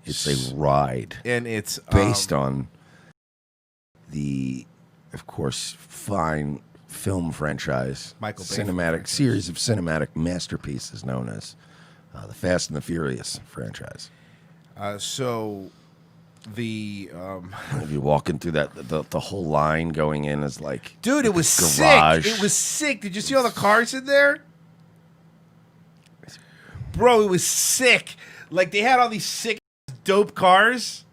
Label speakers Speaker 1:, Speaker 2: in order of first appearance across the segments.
Speaker 1: It's a ride.
Speaker 2: And it's
Speaker 1: based on the, of course, fine film franchise,
Speaker 2: Michael Bay
Speaker 1: cinematic series of cinematic masterpieces known as the Fast and the Furious franchise.
Speaker 2: So the
Speaker 1: if you're walking through that, the whole line going in is like,
Speaker 2: dude, it was
Speaker 1: garage.
Speaker 2: sick. It was sick. Did you see all the cars in there? Bro, it was sick. Like, they had all these sick, dope cars.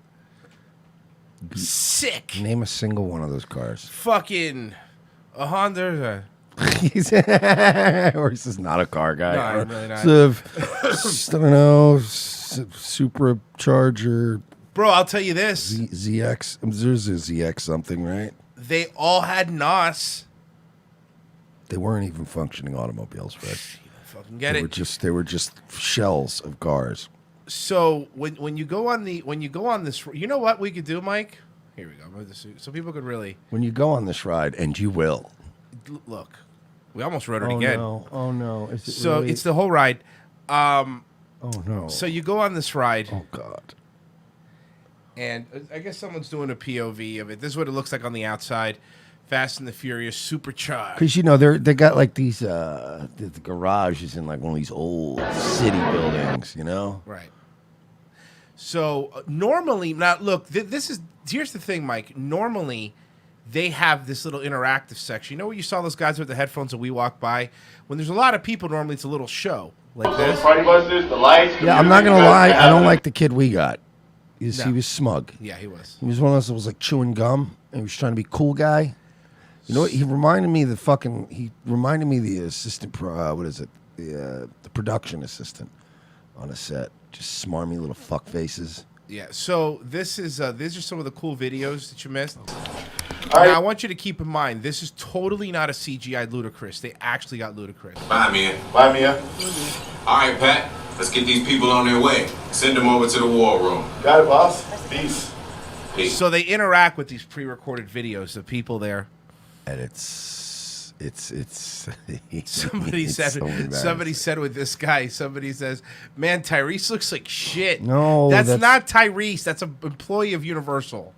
Speaker 2: Sick.
Speaker 1: Name a single one of those cars.
Speaker 2: Fucking a Honda.
Speaker 1: Or this is not a car guy.
Speaker 2: No, I'm really not.
Speaker 1: I don't know, supercharger.
Speaker 2: Bro, I'll tell you this.
Speaker 1: ZX. There's a ZX something, right?
Speaker 2: They all had NOS.
Speaker 1: They weren't even functioning automobiles, Fred.
Speaker 2: Fucking get
Speaker 1: they
Speaker 2: it.
Speaker 1: They were just shells of cars.
Speaker 2: So when you go on this, you know what we could do, Mike? Here we go. So people could really.
Speaker 1: When you go on this ride, and you will.
Speaker 2: Look, we almost wrote it again.
Speaker 1: No. Oh no! Is it
Speaker 2: so
Speaker 1: really?
Speaker 2: It's the whole ride.
Speaker 1: Oh no!
Speaker 2: So you go on this ride.
Speaker 1: Oh God!
Speaker 2: And I guess someone's doing a POV of it. This is what it looks like on the outside. Fast and the Furious, supercharged.
Speaker 1: Because they got like these the garage is in like one of these old city buildings, you know?
Speaker 2: Right. So normally, now look, here's the thing, Mike. Normally, they have this little interactive section. You know where you saw those guys with the headphones and we walk by? When there's a lot of people, normally it's a little show like this.
Speaker 3: Party busters, the lights.
Speaker 1: Yeah, I'm not gonna lie. I don't like the kid we got. He was smug.
Speaker 2: Yeah, he was.
Speaker 1: He was one of those that was like chewing gum and he was trying to be cool guy. You know what? He reminded me of the assistant the production assistant on a set. Just smarmy little fuck faces.
Speaker 2: Yeah. So these are some of the cool videos that you missed.
Speaker 3: Right.
Speaker 2: Now I want you to keep in mind this is totally not a CGI Ludacris. They actually got Ludacris.
Speaker 4: Bye, Mia.
Speaker 3: Bye, Mia.
Speaker 4: All right, Pat. Let's get these people on their way. Send them over to the war room.
Speaker 3: Got it, boss. Peace.
Speaker 4: Peace.
Speaker 2: So they interact with these pre-recorded videos of people there.
Speaker 1: And it's
Speaker 2: Somebody
Speaker 1: it's
Speaker 2: said
Speaker 1: so
Speaker 2: somebody said with this guy, somebody says, man, Tyrese looks like shit.
Speaker 1: No,
Speaker 2: that's not Tyrese. That's an employee of Universal.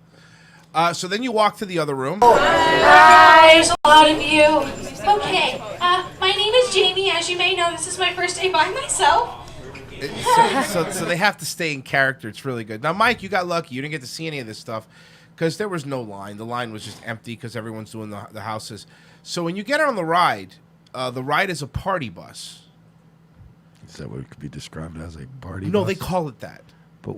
Speaker 2: So then you walk to the other room.
Speaker 5: Hi, there's a lot of you. Okay, my name is Jamie. As you may know, this is my first day by myself.
Speaker 2: So they have to stay in character. It's really good. Now, Mike, you got lucky. You didn't get to see any of this stuff because there was no line. The line was just empty because everyone's doing the houses. So when you get on the ride is a party bus.
Speaker 1: Is that what it could be described as, a party bus?
Speaker 2: No, they call it that.
Speaker 1: But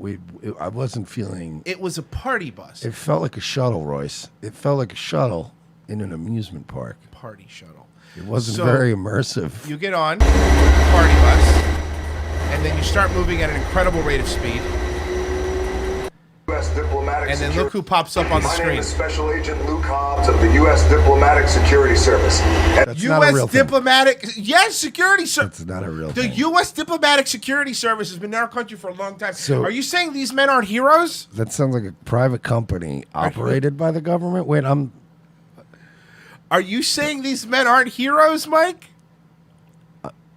Speaker 1: I wasn't feeling...
Speaker 2: It was a party bus.
Speaker 1: It felt like a shuttle, Royce. It felt like a shuttle in an amusement park.
Speaker 2: Party shuttle.
Speaker 1: It wasn't very immersive.
Speaker 2: You get on the party bus, and then you start moving at an incredible rate of speed.
Speaker 6: U.S. Diplomatic
Speaker 2: and then look who pops up on the screen.
Speaker 6: My name is Special Agent Luke Hobbs of the U.S. Diplomatic Security Service.
Speaker 1: That's not a real
Speaker 2: U.S. Diplomatic, yes, security service.
Speaker 1: That's not a real
Speaker 2: The
Speaker 1: thing.
Speaker 2: U.S. Diplomatic Security Service has been in our country for a long time.
Speaker 1: So-
Speaker 2: Are you saying these men aren't heroes?
Speaker 1: That sounds like a private company operated by the government. Wait,
Speaker 2: Are you saying these men aren't heroes, Mike?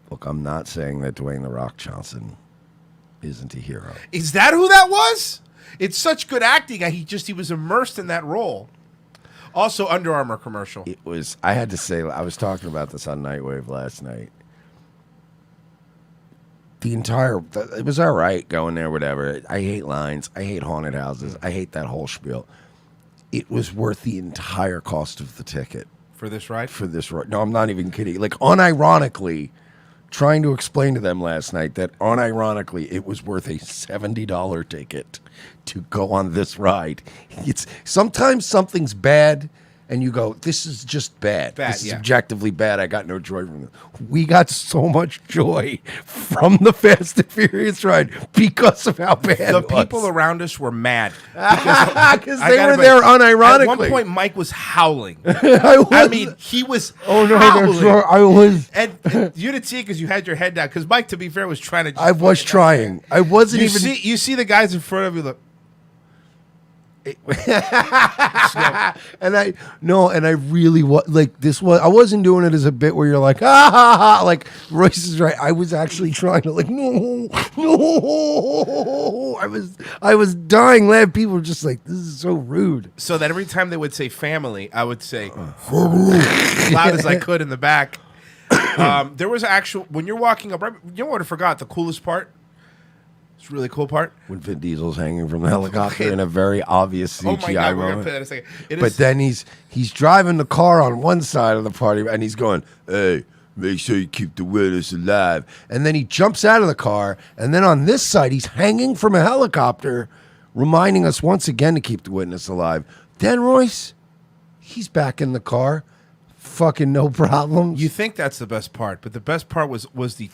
Speaker 1: Look, I'm not saying that Dwayne "The Rock" Johnson isn't a hero.
Speaker 2: Is that who that was? It's such good acting. He was immersed in that role. Also, Under Armour commercial.
Speaker 1: It was. I had to say. I was talking about this on Nightwave last night. It was all right going there, whatever. I hate lines. I hate haunted houses. I hate that whole spiel. It was worth the entire cost of the ticket.
Speaker 2: For this ride?
Speaker 1: For this ride. No, I'm not even kidding. Like, unironically, trying to explain to them last night that unironically it was worth a $70 ticket to go on this ride. It's sometimes something's bad and you go, this is just bad. This is objectively bad. I got no joy from it. We got so much joy from the Fast and Furious ride because of how bad
Speaker 2: the
Speaker 1: it was.
Speaker 2: people around us were mad
Speaker 1: because they were there unironically.
Speaker 2: At one point, Mike was howling.
Speaker 1: I
Speaker 2: mean, he was
Speaker 1: Oh no,
Speaker 2: howling.
Speaker 1: that's right. I was.
Speaker 2: And you didn't see it because you had your head down. Because Mike, to be fair, was trying to.
Speaker 1: I was trying. I wasn't even.
Speaker 2: You see the guys in front of you. Look.
Speaker 1: And I really like this was I wasn't doing it as a bit where you're like ha ha ha, like Royce is right. I was actually trying to like no. I was dying laughing. People were just like, this is so rude.
Speaker 2: So that every time they would say family, I would say as loud as I could in the back. There was actual when you're walking up. You know what I forgot? The coolest part. It's a really cool part.
Speaker 1: When Vin Diesel's hanging from the helicopter in a very obvious CGI
Speaker 2: oh my God, we're gonna
Speaker 1: moment.
Speaker 2: play that in a second.
Speaker 1: But then he's driving the car on one side of the party and he's going, hey, make sure you keep the witness alive. And then he jumps out of the car, and then on this side he's hanging from a helicopter, reminding us once again to keep the witness alive. Then Royce, he's back in the car, fucking no problems.
Speaker 2: You think that's the best part, but the best part was the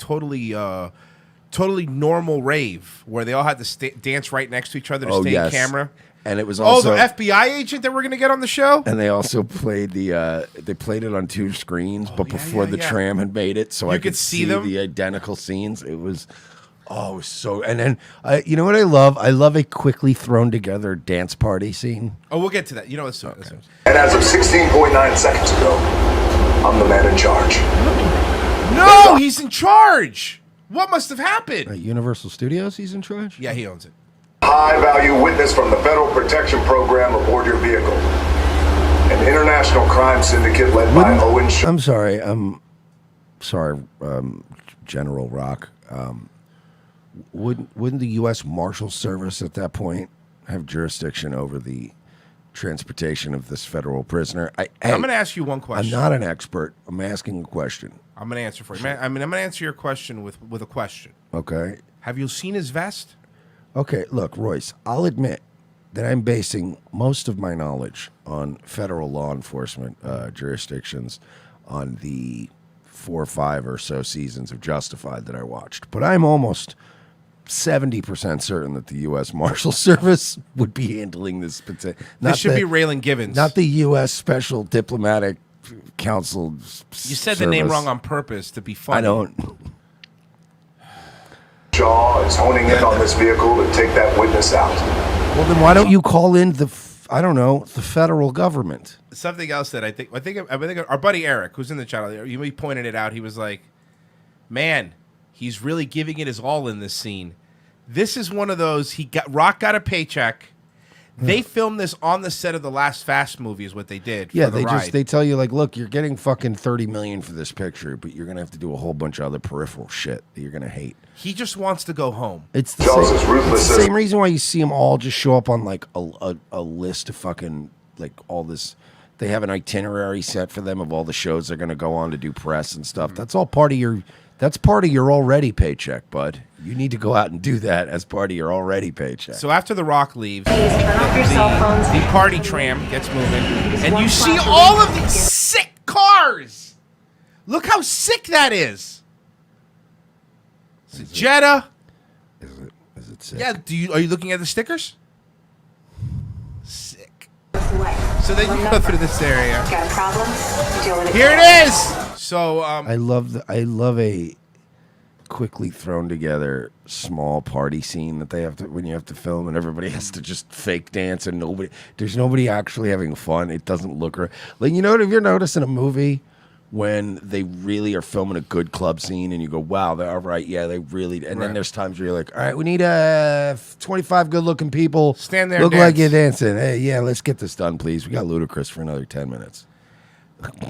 Speaker 2: totally normal rave where they all had to dance right next to each other to stay in camera.
Speaker 1: And it was also
Speaker 2: the FBI agent that we're going to get on the show.
Speaker 1: And they also played they played it on 2 screens, but before the tram had made it, so I could see
Speaker 2: them.
Speaker 1: the identical scenes. It was so. And then you know what I love? I love a quickly thrown together dance party scene.
Speaker 2: Oh, we'll get to that. You know, let's do it.
Speaker 1: Okay.
Speaker 6: And as of 16.9 seconds ago, I'm the man in charge.
Speaker 2: No, he's in charge. What must have happened?
Speaker 1: At Universal Studios, he's in charge?
Speaker 2: Yeah, he owns it.
Speaker 6: High-value witness from the Federal Protection Program aboard your vehicle. An international crime syndicate led by Owen Shaw.
Speaker 1: I'm sorry. General Rock. Wouldn't the U.S. Marshal Service at that point have jurisdiction over the transportation of this federal prisoner? I'm
Speaker 2: going to ask you one question.
Speaker 1: I'm not an expert. I'm asking a question.
Speaker 2: I'm going to answer for you. I'm going to answer your question with a question.
Speaker 1: Okay.
Speaker 2: Have you seen his vest?
Speaker 1: Okay, look, Royce, I'll admit that I'm basing most of my knowledge on federal law enforcement jurisdictions on the 4 or 5 or so seasons of Justified that I watched. But I'm almost 70% certain that the U.S. Marshal Service would be handling this.
Speaker 2: This should be Raylan Givens.
Speaker 1: Not the U.S. Special Diplomatic Council.
Speaker 2: You said the name wrong on purpose to be funny.
Speaker 1: I don't.
Speaker 6: Shaw is honing in on this vehicle to take that witness out.
Speaker 1: Well, then why don't you call in the federal government?
Speaker 2: Something else that I think our buddy Eric, who's in the channel, he pointed it out. He was like, man, he's really giving it his all in this scene. This is one of those, Rock got a paycheck. They filmed this on the set of the last Fast movie is what they did.
Speaker 1: Yeah,
Speaker 2: for the ride.
Speaker 1: they tell you like, look, you're getting fucking $30 million for this picture, but you're gonna have to do a whole bunch of other peripheral shit that you're gonna hate.
Speaker 2: He just wants to go home.
Speaker 1: It's the same reason why you see them all just show up on like a list of fucking like all this. They have an itinerary set for them of all the shows they're gonna go on to do press and stuff. That's all part of your. That's part of your already paycheck, bud. You need to go out and do that as part of your already paycheck.
Speaker 2: So after The Rock leaves, the party tram gets moving, and you see all of these sick cars. Look how sick that is. It's a Jetta.
Speaker 1: Is it sick?
Speaker 2: Yeah. Are you looking at the stickers? Sick. So then you go through this area.
Speaker 7: Got a problem?
Speaker 2: Here it is. So
Speaker 1: I love a quickly thrown together small party scene that they have to when you have to film and everybody has to just fake dance and there's nobody actually having fun. It doesn't look right. Like, you know what, if you're noticing a movie when they really are filming a good club scene and you go, wow, they're all right, yeah, they really, and then there's times where you're like, all right, we need 25 good looking people
Speaker 2: stand there,
Speaker 1: look
Speaker 2: dance.
Speaker 1: like you're dancing. Hey, yeah, let's get this done, please. We got Ludacris for another 10 minutes.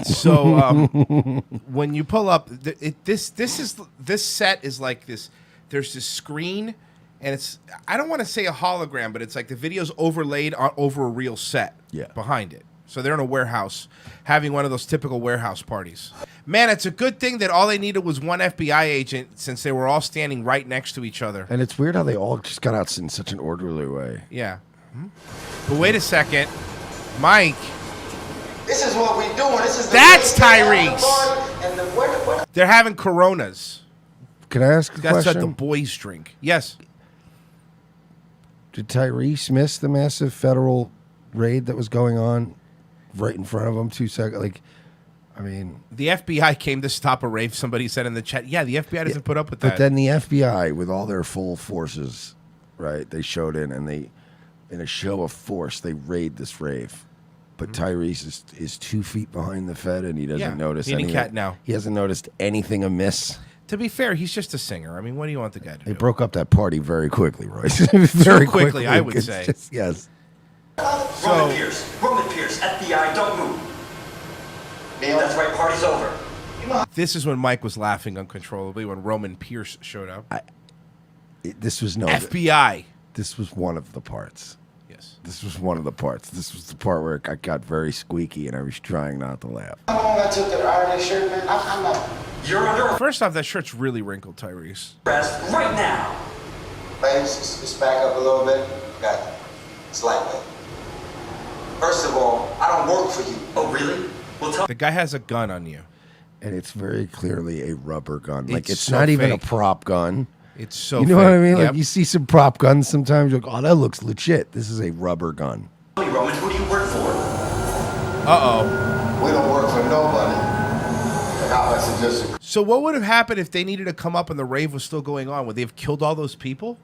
Speaker 2: So when you pull up, this set is like this. There's this screen, and it's, I don't want to say a hologram, but it's like the video's overlaid over a real set behind it. So they're in a warehouse having one of those typical warehouse parties. Man, it's a good thing that all they needed was one FBI agent since they were all standing right next to each other.
Speaker 1: And it's weird how they all just got out in such an orderly way.
Speaker 2: Yeah. But wait a second. Mike.
Speaker 8: This is what we're doing.
Speaker 2: That's Tyrese. They're having Coronas.
Speaker 1: Can I ask a question?
Speaker 2: That's what the boys drink. Yes.
Speaker 1: Did Tyrese miss the massive federal raid that was going on right in front of him 2 seconds? Like, I mean,
Speaker 2: the FBI came to stop a rave. Somebody said in the chat, yeah, the FBI doesn't put up with that.
Speaker 1: But then the FBI, with all their full forces, right, they showed in and they in a show of force, they raid this rave. But Tyrese is 2 feet behind the Fed, and he doesn't notice
Speaker 2: eating
Speaker 1: anything.
Speaker 2: cat now.
Speaker 1: He hasn't noticed anything amiss.
Speaker 2: To be fair, he's just a singer. I mean, what do you want the guy to
Speaker 1: They
Speaker 2: do?
Speaker 1: broke up that party very quickly, Royce. Very
Speaker 2: quickly, I would
Speaker 1: It's
Speaker 2: say.
Speaker 1: just- yes.
Speaker 7: Roman Pierce, FBI, don't move. That's right, party's over.
Speaker 2: This is when Mike was laughing uncontrollably when Roman Pierce showed up.
Speaker 1: This was no
Speaker 2: FBI.
Speaker 1: This was one of the parts.
Speaker 2: Yes.
Speaker 1: This was one of the parts. This was the part where I got very squeaky and I was trying not to laugh.
Speaker 8: How long I took to iron this shirt, man? I'm not.
Speaker 7: You're under
Speaker 2: First off, that shirt's really wrinkled, Tyrese.
Speaker 7: arrest right now.
Speaker 8: Babes, just back up a little bit. Got it. Slightly. First of all, I don't work for you.
Speaker 7: Oh, really? Well, tell
Speaker 2: The guy has a gun on you.
Speaker 1: And it's very clearly a rubber gun. Like, it's
Speaker 2: so
Speaker 1: not even a
Speaker 2: fake.
Speaker 1: prop gun.
Speaker 2: It's so
Speaker 1: You know what I
Speaker 2: fake.
Speaker 1: mean?
Speaker 2: Yep.
Speaker 1: Like, you see some prop guns sometimes, you're like, oh, that looks legit. This is a rubber gun.
Speaker 7: me, Roman, who do you work for?
Speaker 2: Uh-oh.
Speaker 8: We don't work for nobody. And how much it just
Speaker 2: So what would have happened if they needed to come up and the rave was still going on? Would they have killed all those people?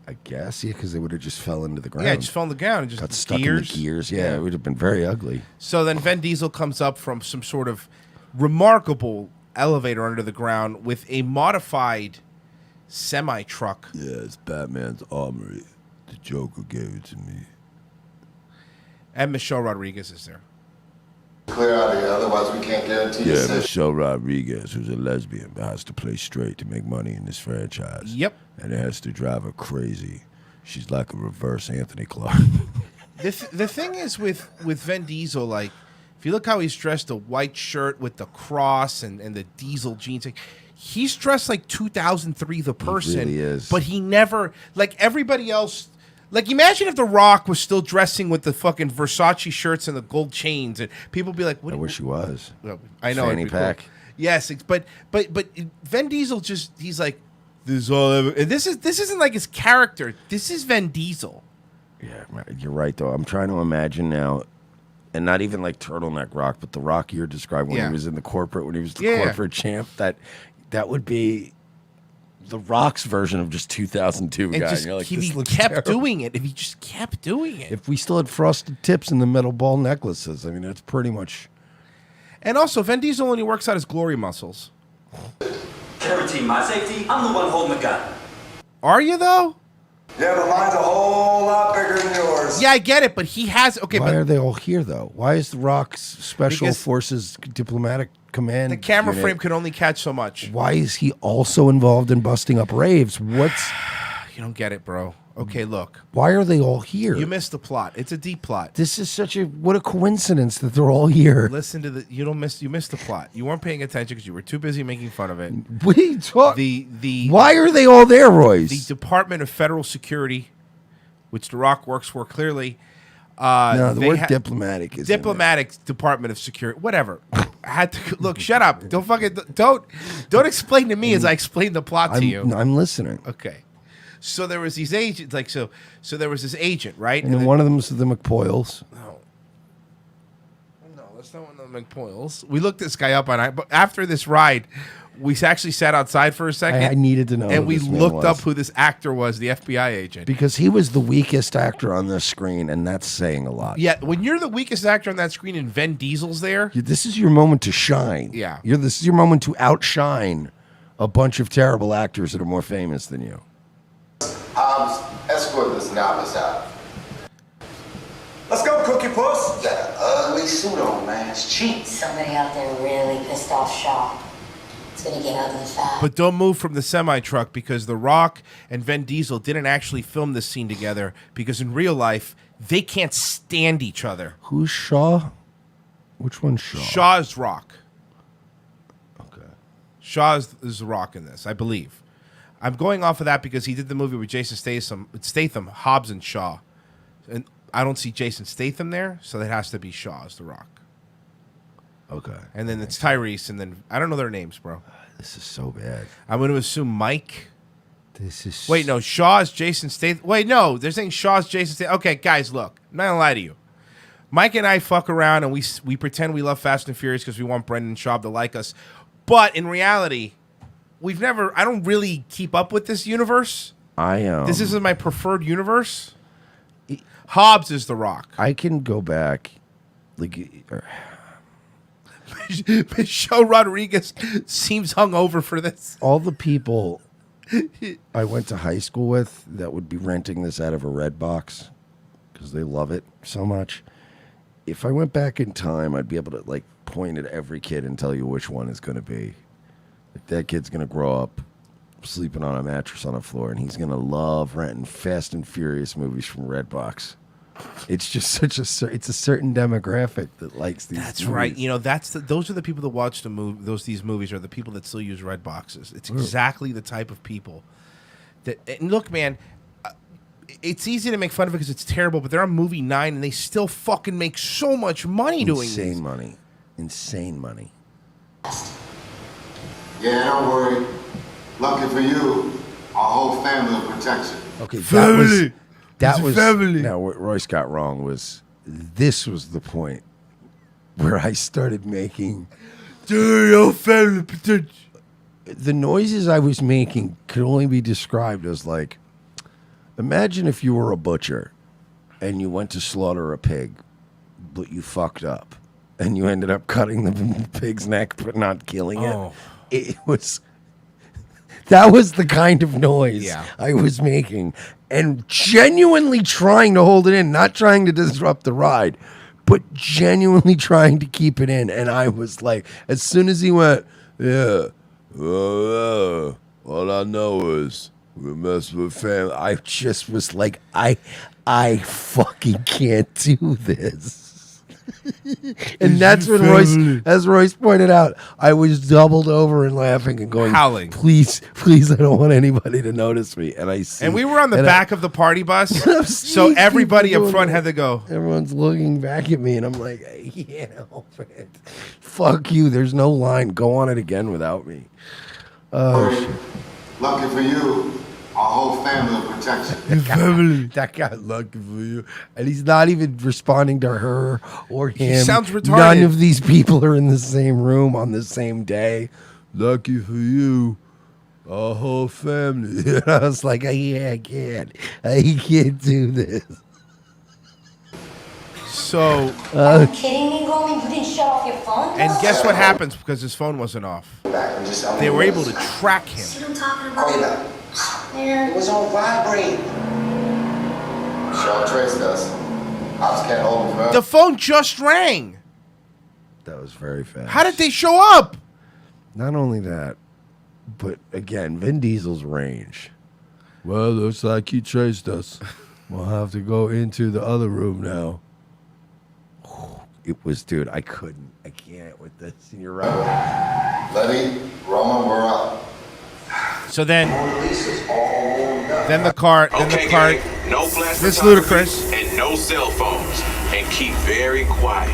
Speaker 1: I guess, yeah, because they would have just fell into the ground.
Speaker 2: Yeah, it just fell on the ground and just
Speaker 1: got stuck
Speaker 2: gears.
Speaker 1: in the gears. Yeah, it would have been very ugly.
Speaker 2: So then Vin Diesel comes up from some sort of remarkable elevator under the ground with a modified semi-truck.
Speaker 1: Yeah, it's Batman's armory. The Joker gave it to me.
Speaker 2: And Michelle Rodriguez is there.
Speaker 8: clear out of here. Otherwise, we can't guarantee
Speaker 1: Yeah,
Speaker 8: your safety.
Speaker 1: Michelle Rodriguez, who's a lesbian, but has to play straight to make money in this franchise.
Speaker 2: Yep.
Speaker 1: And it has to drive her crazy. She's like a reverse Anthony Clark.
Speaker 2: The thing is with Vin Diesel, like, if you look how he's dressed, the white shirt with the cross and the diesel jeans, like, he's dressed like 2003 the person.
Speaker 1: really is.
Speaker 2: But he never, like everybody else, like imagine if The Rock was still dressing with the fucking Versace shirts and the gold chains, and people be like, "What?"
Speaker 1: I wish he was.
Speaker 2: Well, I know.
Speaker 1: Fanny
Speaker 2: it'd be cool.
Speaker 1: pack.
Speaker 2: Yes, but Vin Diesel he's like, this is all. And this isn't like his character. This is Vin Diesel.
Speaker 1: Yeah, you're right, though. I'm trying to imagine now, and not even like Turtleneck Rock, but the Rock you're describing when
Speaker 2: Yeah.
Speaker 1: he was in the corporate, when he was the
Speaker 2: Yeah.
Speaker 1: corporate champ, that would be the Rock's version of just 2002
Speaker 2: And
Speaker 1: guy.
Speaker 2: just
Speaker 1: And you're like,
Speaker 2: if
Speaker 1: this
Speaker 2: he
Speaker 1: looks
Speaker 2: kept
Speaker 1: terrible.
Speaker 2: doing it, if he just kept doing it.
Speaker 1: If we still had frosted tips and the metal ball necklaces, I mean, that's pretty much.
Speaker 2: And also, Vin Diesel only works out his glory muscles.
Speaker 7: Guarantee my safety. I'm the one holding the gun.
Speaker 2: Are you though?
Speaker 8: Yeah, but mine's a whole lot bigger than yours.
Speaker 2: Yeah, I get it, but he has okay.
Speaker 1: Why
Speaker 2: But
Speaker 1: are they all here, though? Why is the Rock's Special
Speaker 2: Because
Speaker 1: Forces Diplomatic Command
Speaker 2: the camera
Speaker 1: unit-
Speaker 2: frame could only catch so much.
Speaker 1: Why is he also involved in busting up raves?
Speaker 2: You don't get it, bro. Okay, look,
Speaker 1: Why are they all here?
Speaker 2: you missed the plot. It's a deep plot.
Speaker 1: This is what a coincidence that they're all here.
Speaker 2: Listen to you missed the plot. You weren't paying attention because you were too busy making fun of it.
Speaker 1: What are you talking?
Speaker 2: The
Speaker 1: Why are they all there, Royce?
Speaker 2: the Department of Federal Security, which The Rock works for clearly.
Speaker 1: No, the
Speaker 2: they
Speaker 1: word
Speaker 2: ha-
Speaker 1: diplomatic is in
Speaker 2: Diplomatic Department of Security, whatever. I had to look. Shut up! Don't explain to me as I explain the plot
Speaker 1: there.
Speaker 2: to you.
Speaker 1: I'm listening.
Speaker 2: Okay. So there was these agents, like so there was this agent, right?
Speaker 1: And then one of them is the McPoyles.
Speaker 2: No, that's not one of the McPoyles. We looked this guy up but after this ride, we actually sat outside for a second.
Speaker 1: I needed to know
Speaker 2: and
Speaker 1: who
Speaker 2: we
Speaker 1: this man
Speaker 2: looked
Speaker 1: was.
Speaker 2: up who this actor was, the FBI agent.
Speaker 1: Because he was the weakest actor on this screen, and that's saying a lot.
Speaker 2: Yeah, when you're the weakest actor on that screen and Vin Diesel's there,
Speaker 1: This is your moment to shine.
Speaker 2: Yeah.
Speaker 1: This is your moment to outshine a bunch of terrible actors that are more famous than you.
Speaker 8: Escort this novice out.
Speaker 7: Let's go, Cookie Puss.
Speaker 8: You got an ugly suit on, man. It's cheap.
Speaker 9: Somebody out there really pissed off Shaw. It's gonna get ugly fast.
Speaker 2: but don't move from the semi-truck because The Rock and Vin Diesel didn't actually film this scene together because in real life, they can't stand each other.
Speaker 1: Who's Shaw? Which one's Shaw?
Speaker 2: Shaw's Rock.
Speaker 1: Okay.
Speaker 2: Shaw is The Rock in this, I believe. I'm going off of that because he did the movie with Jason Statham, Hobbs and Shaw. And I don't see Jason Statham there, so that has to be Shaw as The Rock.
Speaker 1: Okay.
Speaker 2: And then it's Tyrese, and then I don't know their names, bro.
Speaker 1: This is so bad.
Speaker 2: I'm going to assume Mike.
Speaker 1: This is.
Speaker 2: Wait, no, Shaw's Jason Statham. Wait, no, they're saying Shaw's Jason Statham. Okay, guys, look, I'm not going to lie to you. Mike and I fuck around and we pretend we love Fast and Furious because we want Brendan Schaub to like us. But in reality, I don't really keep up with this universe.
Speaker 1: I
Speaker 2: This isn't my preferred universe. Hobbs is The Rock.
Speaker 1: I can go back, like,
Speaker 2: Michelle Rodriguez seems hungover for this.
Speaker 1: all the people I went to high school with that would be renting this out of a red box because they love it so much. If I went back in time, I'd be able to like point at every kid and tell you which one is going to be. Like that kid's going to grow up sleeping on a mattress on the floor, and he's going to love renting Fast and Furious movies from Redbox. It's just such it's a certain demographic that likes these.
Speaker 2: That's
Speaker 1: movies.
Speaker 2: right. You know, those are the people that watch these movies are the people that still use red boxes. It's exactly the type of people that. And look, man, it's easy to make fun of it because it's terrible. But they're on movie 9 and they still fucking make so much money doing this.
Speaker 1: Insane money.
Speaker 8: Yeah, don't worry. Lucky for you, our whole family will protect you.
Speaker 1: Okay,
Speaker 2: Family.
Speaker 1: that
Speaker 2: It's
Speaker 1: was
Speaker 2: family.
Speaker 1: Now what Royce got wrong was this was the point where I started making
Speaker 2: your family protect you.
Speaker 1: the noises I was making could only be described as like, imagine if you were a butcher and you went to slaughter a pig, but you fucked up and you ended up cutting the pig's neck but not killing it.
Speaker 2: Oh.
Speaker 1: It was. That was the kind of noise
Speaker 2: Yeah.
Speaker 1: I was making and genuinely trying to hold it in, not trying to disrupt the ride, but genuinely trying to keep it in. And I was like, as soon as he went, yeah, all I know is we mess with family. I just was like, I fucking can't do this. And that's when Royce pointed out, I was doubled over and laughing and going,
Speaker 2: howling.
Speaker 1: Please, I don't want anybody to notice me. And I see,
Speaker 2: And we were on the back of the party bus, so everybody up front had to go.
Speaker 1: Everyone's looking back at me, and I'm like, I can't help it. Fuck you. There's no line. Go on it again without me. Oh, shit.
Speaker 8: Lucky for you, our whole family will protect you.
Speaker 1: That guy lucky for you. And he's not even responding to her or him.
Speaker 2: He sounds retarded.
Speaker 1: None of these people are in the same room on the same day. Lucky for you, our whole family. And I was like, I can't do this.
Speaker 2: So,
Speaker 9: Are you kidding me, Roman? You didn't shut off your phone?
Speaker 2: and guess what happens because his phone wasn't off? They were able to track him.
Speaker 9: See what I'm talking
Speaker 8: Call you
Speaker 9: about?
Speaker 8: back.
Speaker 9: Yeah.
Speaker 8: It was on vibrate. Michelle traced us. Ops can't hold him forever.
Speaker 2: The phone just rang.
Speaker 1: That was very fast.
Speaker 2: How did they show up?
Speaker 1: Not only that, but again, Vin Diesel's range. Well, looks like he traced us. We'll have to go into the other room now. It was, dude, I can't with this. And you're right.
Speaker 8: Letty, Roman, we're up.
Speaker 2: So then the car,
Speaker 4: Okay, gang, no flash
Speaker 2: This
Speaker 4: photography
Speaker 2: ludicrous.
Speaker 4: and no cell phones, and keep very quiet.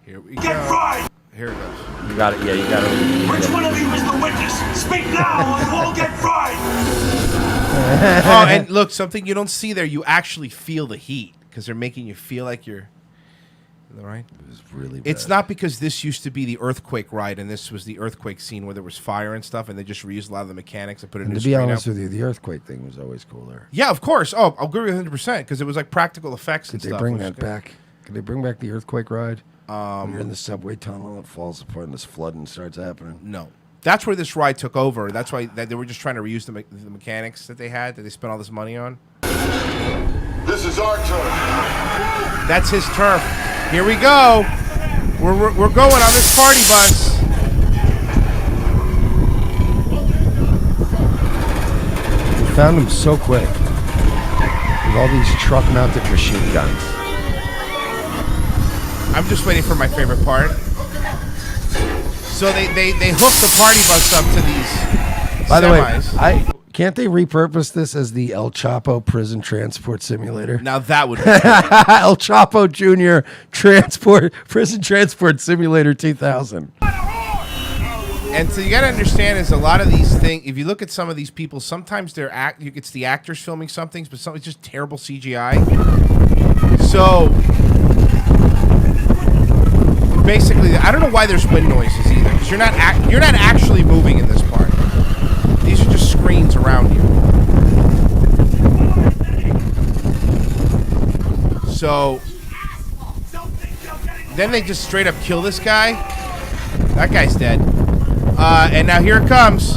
Speaker 2: Here we
Speaker 4: Get
Speaker 2: go.
Speaker 4: right!
Speaker 2: Here it goes.
Speaker 1: You got it. Yeah, you got it.
Speaker 4: Which one of you is the witness? Speak now, or you all get fried!
Speaker 2: Oh, and look, something you don't see there, you actually feel the heat because they're making you feel like you're. Right?
Speaker 1: It was really bad.
Speaker 2: It's not because this used to be the earthquake ride and this was the earthquake scene where there was fire and stuff and they just reused a lot of the mechanics and put a
Speaker 1: And
Speaker 2: new
Speaker 1: to be
Speaker 2: screen
Speaker 1: honest
Speaker 2: up.
Speaker 1: with you, the earthquake thing was always cooler.
Speaker 2: Yeah, of course. Oh, I'll agree with 100% because it was like practical effects
Speaker 1: Could
Speaker 2: and
Speaker 1: they
Speaker 2: stuff.
Speaker 1: bring
Speaker 2: which is
Speaker 1: that
Speaker 2: good.
Speaker 1: back? Could they bring back the earthquake ride? When you're in the subway tunnel, it falls apart and this flooding starts happening.
Speaker 2: No. That's where this ride took over. That's why they were just trying to reuse the mechanics that they had that they spent all this money on.
Speaker 3: This is our turn.
Speaker 2: That's his turf. Here we go. We're going on this party bus.
Speaker 1: We found him so quick with all these truck-mounted machine guns.
Speaker 2: I'm just waiting for my favorite part. So they hook the party bus up to these
Speaker 1: By the
Speaker 2: semis.
Speaker 1: way, can't they repurpose this as the El Chapo prison transport simulator?
Speaker 2: Now that would be
Speaker 1: El Chapo Jr. Prison Transport Simulator 2000.
Speaker 2: And so you got to understand is a lot of these things, if you look at some of these people, sometimes it's the actors filming some things, but some it's just terrible CGI. So basically, I don't know why there's wind noises either, because you're not actually moving in this part. Then they just straight up kill this guy. That guy's dead. And now here it comes.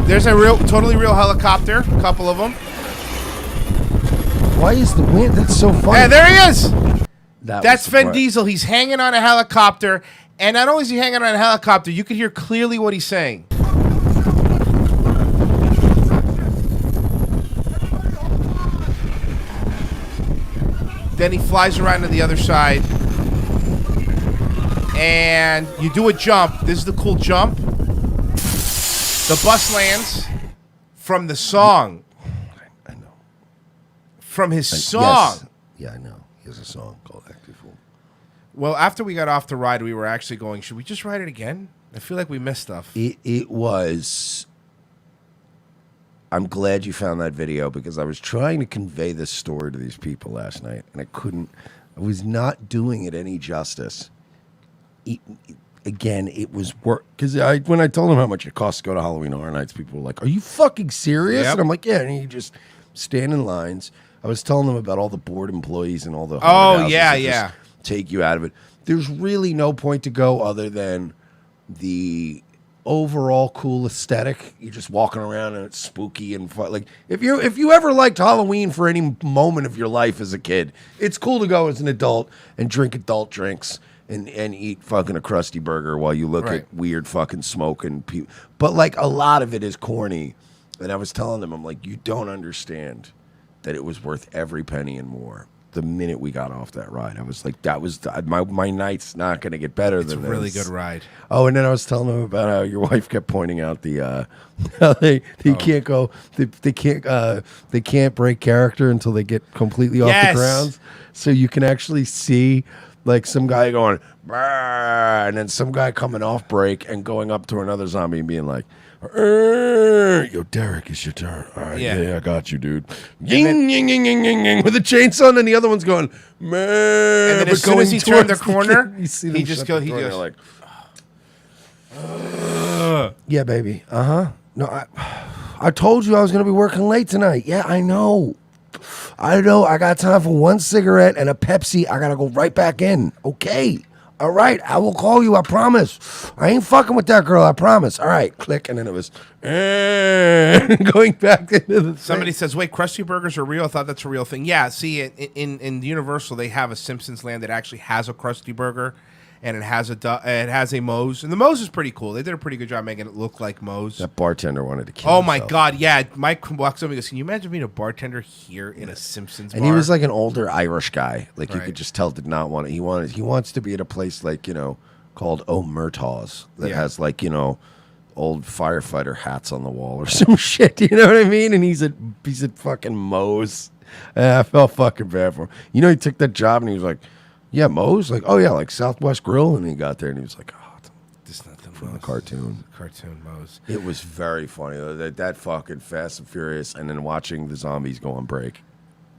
Speaker 2: There's a totally real helicopter. A couple of them.
Speaker 1: Why is the wind? That's so funny.
Speaker 2: Yeah, there he is.
Speaker 1: That's
Speaker 2: Vin Diesel. He's hanging on a helicopter. And not only is he hanging on a helicopter, you can hear clearly what he's saying. Then he flies around to the other side. And you do a jump. This is the cool jump. The bus lands from the song.
Speaker 1: I know.
Speaker 2: From his song.
Speaker 1: Yes. Yeah, I know. He has a song called Act a Fool.
Speaker 2: Well, after we got off the ride, we were actually going, should we just ride it again? I feel like we missed stuff.
Speaker 1: It was... I'm glad you found that video because I was trying to convey this story to these people last night, and I couldn't. I was not doing it any justice. Again, it was work because when I told them how much it costs to go to Halloween Horror Nights, people were like, "Are you fucking serious?"
Speaker 2: Yep.
Speaker 1: And I'm like, "Yeah." And you just stand in lines. I was telling them about all the board employees and all the
Speaker 2: yeah.
Speaker 1: take you out of it. There's really no point to go other than the overall cool aesthetic. You're just walking around and it's spooky and fun. Like if you ever liked Halloween for any moment of your life as a kid, it's cool to go as an adult and drink adult drinks and eat fucking a Krusty Burger while you look at weird fucking smoke and people. But like a lot of it is corny. And I was telling them, I'm like, you don't understand that it was worth every penny and more. The minute we got off that ride, I was like, that was my night's not going to get better than this.
Speaker 2: It's a really good ride.
Speaker 1: Oh, and then I was telling them about how your wife kept pointing out the how they can't go, they can't break character until they get completely off the ground. So you can actually see like some guy going, "Brr," and then some guy coming off break and going up to another zombie and being like, "Yo, Derek, it's your turn. All right, yeah, I got you, dude." Ying, ying, ying, ying, ying, ying, with a chainsaw, and the other one's going, "Man."
Speaker 2: And then as soon as he turned the corner,
Speaker 1: you see
Speaker 2: he just goes,
Speaker 1: like, "Yeah, baby. No, I told you I was gonna be working late tonight. Yeah, I know. I got time for one cigarette and a Pepsi. I gotta go right back in. Okay. All right, I will call you, I promise. I ain't fucking with that girl, I promise. All right, click, and then it was going back into the
Speaker 2: Somebody says, wait, Krusty Burgers are real? I thought that's a real thing. Yeah, see, in Universal, they have a Simpsons Land that actually has a Krusty Burger, and it has a Moe's. And the Moe's is pretty cool. They did a pretty good job making it look like Moe's.
Speaker 1: That bartender wanted to kill
Speaker 2: Oh,
Speaker 1: himself.
Speaker 2: my God, yeah. Mike walks up and goes, can you imagine being a bartender here in a Simpsons bar?
Speaker 1: And he was like an older Irish guy. Like you could just tell did not want it. He wants to be at a place like, called O'Murtaugh's that has like, old firefighter hats on the wall or some shit. You know what I mean? And he's at fucking Moe's. I felt fucking bad for him. He took that job and he was like, yeah, Moe's? Like, oh yeah, like Southwest Grill. And he got there and he was like, oh,
Speaker 2: this is not the
Speaker 1: from the cartoon.
Speaker 2: Cartoon Moe's.
Speaker 1: It was very funny. That fucking Fast and Furious and then watching the zombies go on break.